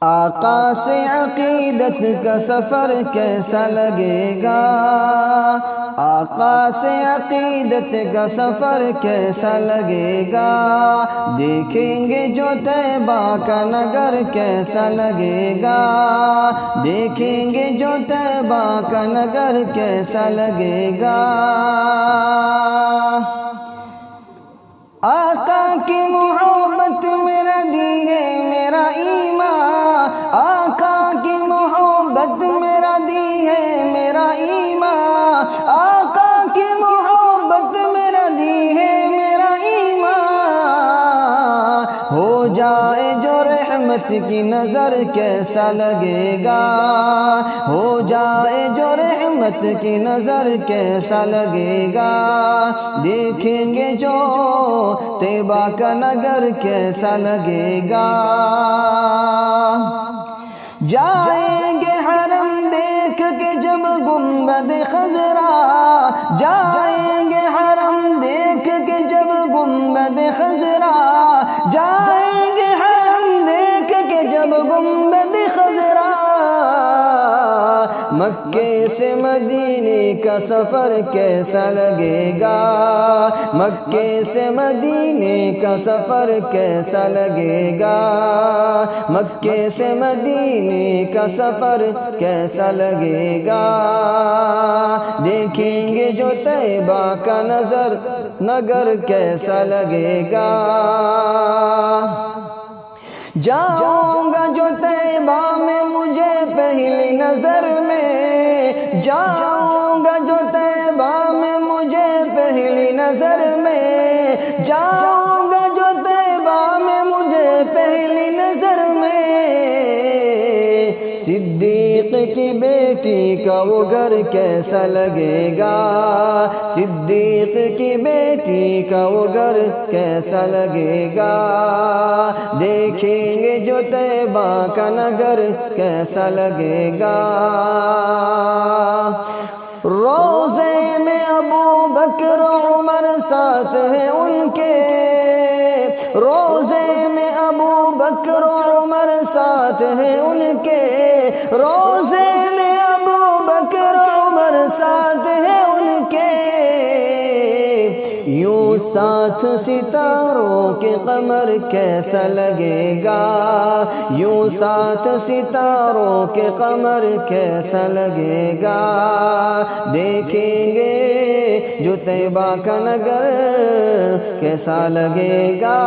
آقا سے عقیدت کا سفر کیسا لگے گا، آقا سے عقیدت کا سفر کیسا لگے گا، دیکھیں گے جو طیبہ کا نگر کیسا لگے گا، دیکھیں گے جو طیبہ کا نگر کیسا لگے گا۔ آقا کی محبت میرا دی ہے میرا ایمان، آقا کی محبت میرا دی ہے میرا ایمان، آقا کی محبت میرا دی ہے میرا ایمان، ہو جائے جو رحمت کی نظر کیسا لگے گا، ہو جائے جو رحمت کی نظر کیسا لگے گا، دیکھیں گے جو طیبہ کا نگر کیسا لگے گا۔ جائیں گے حرم دیکھ کے جب گنبد خضرا، جائیں گے حرم دیکھ کے جب گنبد خضرا، جائیں گے حرم دیکھ کے جب گنبد خضرا، مکے سے مدینے کا سفر کیسا لگے گا، مکے سے مدینے کا سفر کیسا لگے گا، مکے سے مدینے کا سفر کیسا لگے گا، دیکھیں گے جو طیبہ کا نگر کیسا لگے گا۔ جاؤں گا جو طیبہ میں مجھے پہلی نظر میں، جاؤں گا جو طیبہ میں مجھے پہلی نظر میں، جاؤں گا جو طیبہ میں مجھے پہلی نظر میں، صدیق کی بیٹی کا وہ گھر کیسا لگے گا، صدیق کی بیٹی کا وہ گھر کیسا لگے گا، دیکھیں گے جو طیبہ کا نگر کیسا لگے گا۔ روضے میں ابو بکر عمر ساتھ ہیں ان کے، روضے میں ابو بکر عمر ساتھ ہیں ان کے، روضے میں ابو بکر عمر ساتھ ہیں ان کے، یوں ساتھ ستاروں کے قمر کیسا لگے گا، یوں ساتھ ستاروں کے قمر کیسا لگے گا، دیکھیں گے جو طیبہ کا نگر کیسا لگے گا۔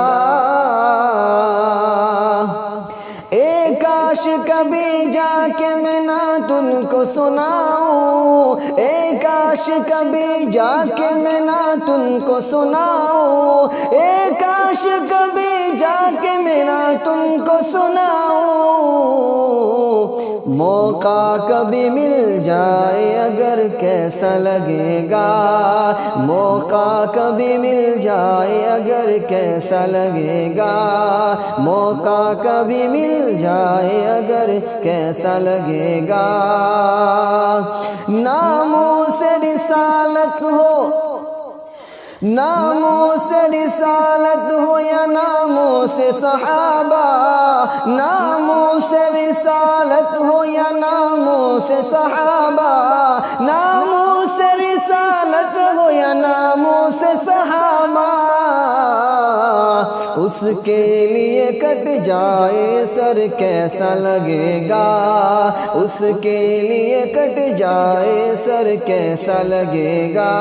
اے کاش کبھی جا کے میں نعت ان کو سناؤں، اے کاش کبھی جا کے میں نعت ان کو سناؤں، اے کاش کبھی جا کے میں نعت ان کو سناؤں، موقع کبھی مل جائے اگر کیسا لگے گا، موقع کبھی مل جائے اگر کیسا لگے گا، موقع کبھی مل جائے اگر کیسا لگے گا۔ ناموس رسالت ہو، ناموس رسالت ہو یا ناموس صحابہ، ناموس رسالت ہو یا ناموس صحابہ، ناموس رسالت ہو یا ناموس صحابہ، اس کے لیے کٹ جائے سر کیسا لگے گا، اس کے لیے کٹ جائے سر کیسا لگے گا،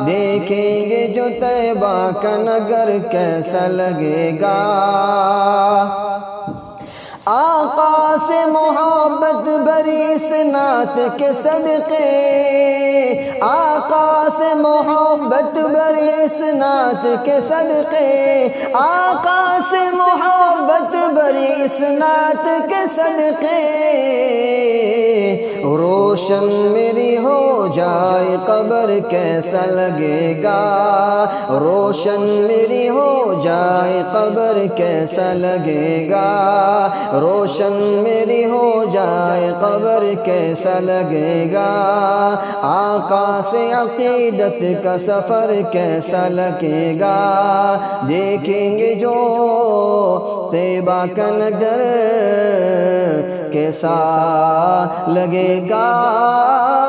دیکھیں گے جو طیبہ کا نگر کیسا لگے گا۔ آقا سے محبت بری اس نعت کے صدقے، آقا سے محبت بری اس نعت کے صدقے، آقا سے محبت بری اس نعت کے صدقے، روشن میری ہو جائے قبر کیسا لگے گا، روشن میری ہو جائے قبر کیسا لگے گا، روشن میری ہو جائے قبر کیسا لگے گا، آقا سے عقیدت کا سفر کیسا لگے گا، دیکھیں گے جو طیبہ کا نگر کیسا لگے گا